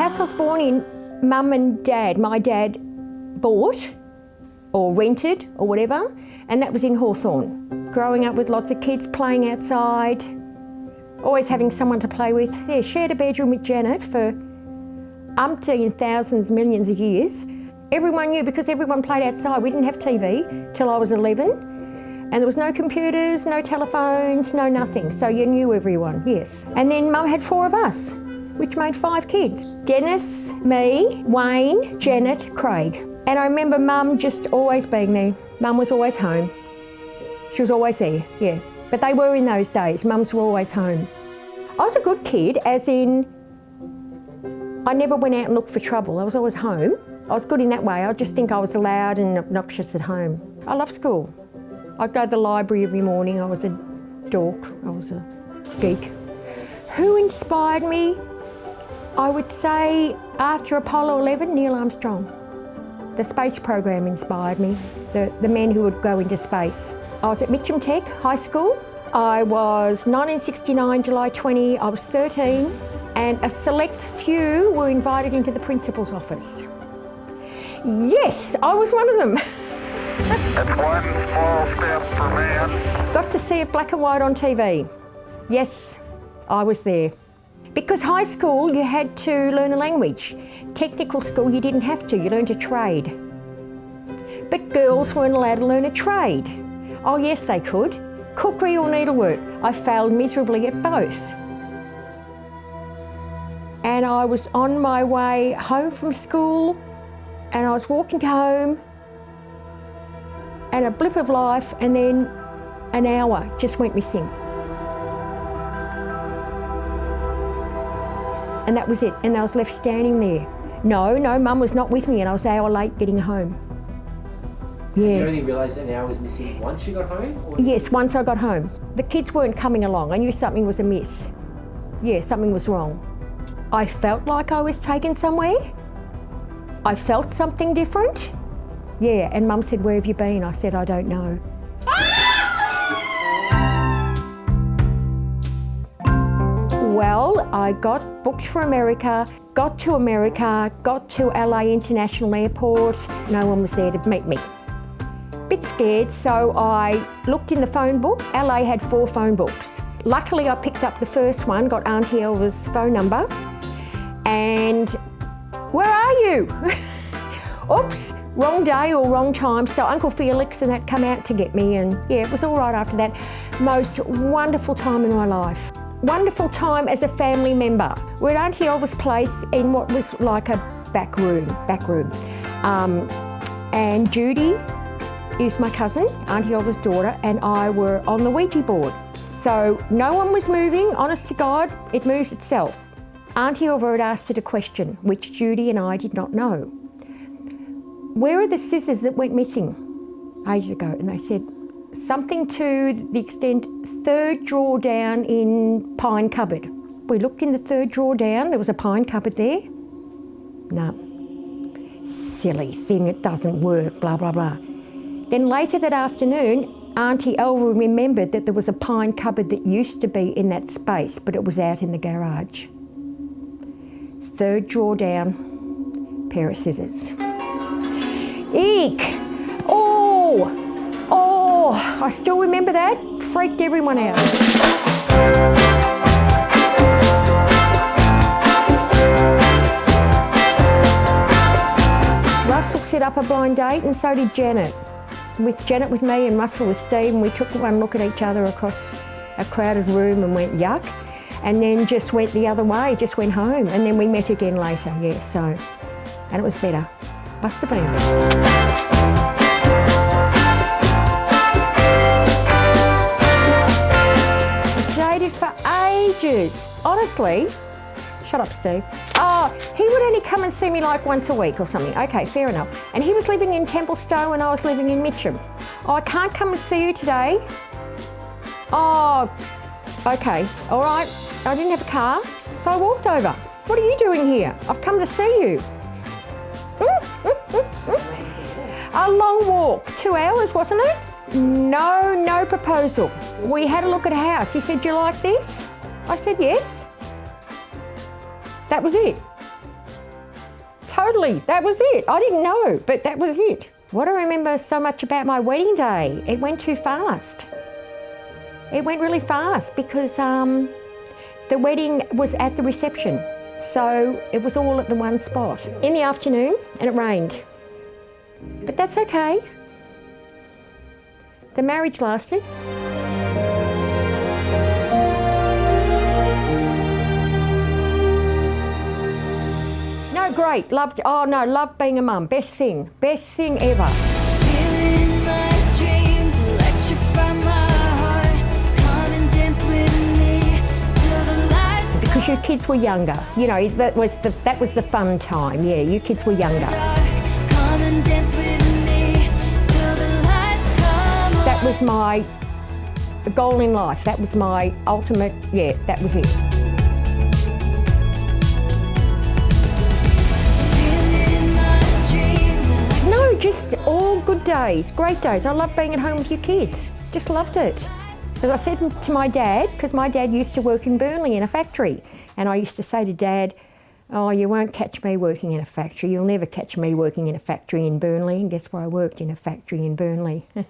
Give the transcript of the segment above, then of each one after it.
house I was born in, Mum and Dad, my dad bought or rented or whatever, and that was in Hawthorn. Growing up with lots of kids playing outside, always having someone to play with. Yeah, shared a bedroom with Janet for umpteen thousands, millions of years. Everyone knew because everyone played outside. We didn't have TV till I was 11, and there was no computers, no telephones, no nothing. So you knew everyone, yes. And then Mum had 4 of us, which made 5 kids. Dennis, me, Wayne, Janet, Craig. And I remember Mum just always being there. Mum was always home. She was always there, yeah. But they were in those days, mums were always home. I was a good kid, as in, I never went out and looked for trouble. I was always home. I was good in that way. I just think I was loud and obnoxious at home. I love school. I'd go to the library every morning. I was a dork. I was a geek. Who inspired me? I would say after Apollo 11, Neil Armstrong. The space program inspired me, the men who would go into space. I was at Mitcham Tech High School. I was 1969, July 20, I was 13, and a select few were invited into the principal's office. Yes, I was one of them. It's one small step for man. Got to see it black and white on TV. Yes, I was there. Because high school, you had to learn a language. Technical school, you didn't have to, you learned a trade. But girls weren't allowed to learn a trade. Oh yes, they could. Cookery or needlework. I failed miserably at both. And I was on my way home from school, and I was walking home, and a blip of life, and then an hour just went missing. And that was it, and I was left standing there. No, Mum was not with me, and I was an hour late getting home. Yeah. You only realised an hour was missing once you got home? Or? Yes, once I got home. The kids weren't coming along. I knew something was amiss. Yeah, something was wrong. I felt like I was taken somewhere. I felt something different. Yeah, and Mum said, "Where have you been?" I said, "I don't know." Well, I got booked for America, got to America, got to LA International Airport. No one was there to meet me. Bit scared, so I looked in the phone book. LA had 4 phone books. Luckily, I picked up the first one, got Auntie Elva's phone number, and "Where are you?" Oops, wrong day or wrong time. So Uncle Felix and that come out to get me, and yeah, it was all right after that. Most wonderful time in my life. Wonderful time as a family member. We're at Auntie Elva's place in what was like a back room. And Judy is my cousin, Auntie Elva's daughter, and I were on the Ouija board. So no one was moving, honest to God, it moves itself. Auntie Elva had asked it a question, which Judy and I did not know. "Where are the scissors that went missing ages ago?" And they said, something to the extent, 3rd drawer down in pine cupboard. We looked in the 3rd drawer down, there was a pine cupboard there. No. Silly thing, it doesn't work, blah, blah, blah. Then later that afternoon, Auntie Elva remembered that there was a pine cupboard that used to be in that space, but it was out in the garage. 3rd drawer down, pair of scissors. Eek! Oh, I still remember that. Freaked everyone out. Russell set up a blind date, and so did Janet. Janet with me and Russell with Steve, and we took one look at each other across a crowded room and went yuck, and then just went the other way, just went home, and then we met again later, yeah, so, and it was better. Must have been. For ages. Honestly, shut up, Steve. Oh, he would only come and see me like once a week or something. Okay, fair enough. And he was living in Templestowe and I was living in Mitcham. "Oh, I can't come and see you today." "Oh, okay, all right." I didn't have a car, so I walked over. "What are you doing here?" "I've come to see you." A long walk, 2 hours, wasn't it? No proposal. We had a look at a house. He said, "Do you like this?" I said, "Yes." That was it. totally. That was it. I didn't know, but that was it. What I remember so much about my wedding day, it went too fast. It went really fast because the wedding was at the reception. So it was all at the one spot. In the afternoon, and it rained. But that's okay. The marriage lasted. No, great, loved, oh no, loved being a mum. Best thing ever. Because your kids were younger, you know, that was the fun time. Yeah, your kids were younger. That was my goal in life. That was my ultimate, yeah, that was it. No, just all good days, great days. I love being at home with your kids. Just loved it. As I said to my dad, because my dad used to work in Burnley in a factory, and I used to say to Dad, oh, you won't catch me working in a factory. You'll never catch me working in a factory in Burnley. And guess where I worked? In a factory in Burnley. Why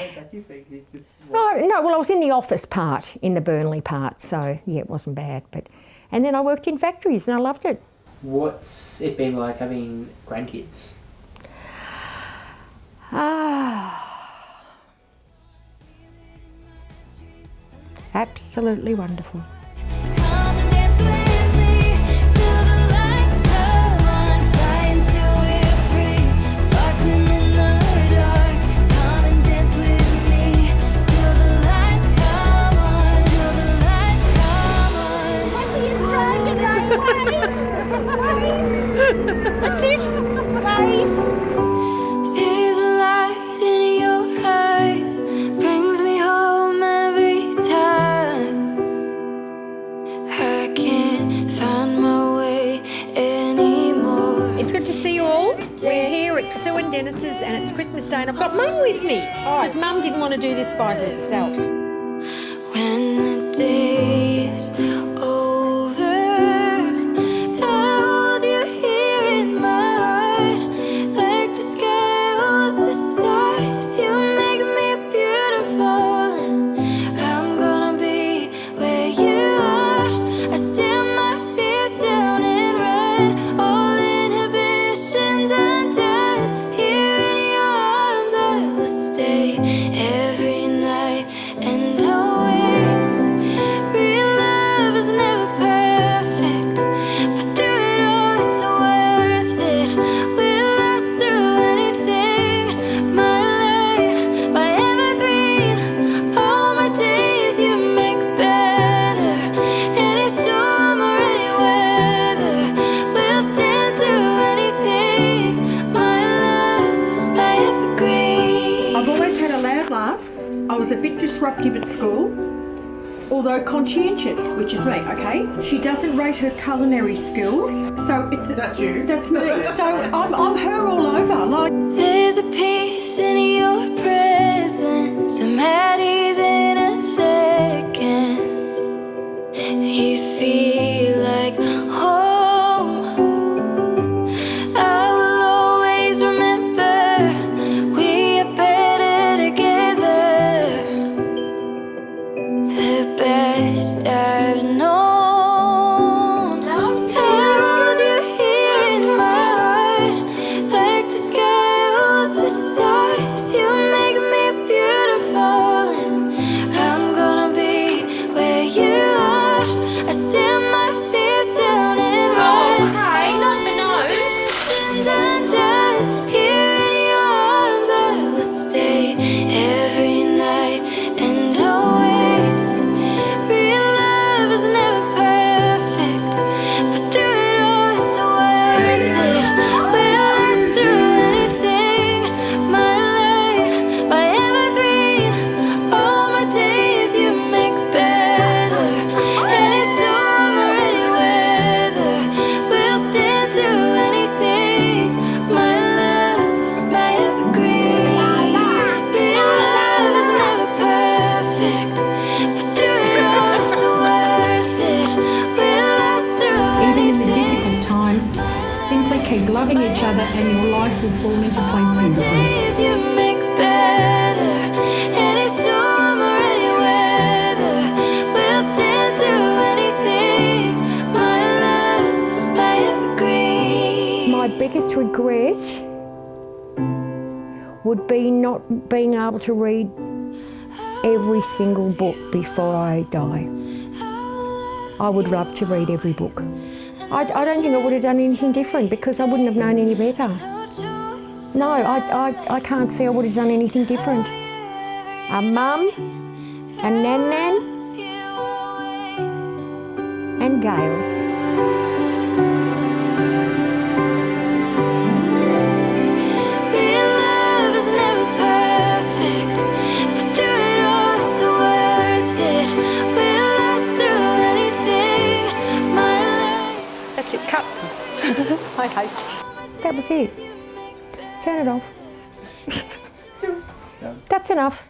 is that, do you think? It's just... Oh, no, well, I was in the office part, in the Burnley part, so yeah, it wasn't bad. And then I worked in factories and I loved it. What's it been like having grandkids? Absolutely wonderful. There's a light in your eyes, brings me home every time. I can't find my way anymore. It's good to see you all. We're here at Sue and Dennis's and it's Christmas Day and I've got Mum with me because Mum didn't want to do this by herself. When the day is over, I hold you here in my heart, like the sky holds the stars. You make me beautiful, and I'm gonna be where you are. I stand my fears down and run, all inhibitions undone. Here in your arms I will stay every night and always. Real love is never perfect, but through it all it's worth it. We'll last through anything. My light, my evergreen, all my days you make better. Any storm or any weather, we'll stand through anything. My love, my evergreen. I've always had a loud laugh. I was a bit disruptive at school, although conscientious, which is me, okay? She doesn't rate her culinary skills, so it's... That's you? That's me. So I'm her all over, like... There's a peace in your presence, I'm at ease in a second. You feel like home. I will always remember we are better together. The best I've known. I hold you here in my heart, like the sky holds the stars. loving each other, and your life will fall into place beautifully. Days you make better. Any storm or any weather, we'll stand through anything. My love, my evergreen. My biggest regret would be not being able to read every single book before I die. I would love to read every book. I don't think I would have done anything different because I wouldn't have known any better. No, I can't see I would have done anything different. A mum, a nan, and Gayle. Real love is never perfect, but through it all it's worth it. We'll last through anything. My love. That's it, cut. I hope. That was it. Turn it off. That's enough.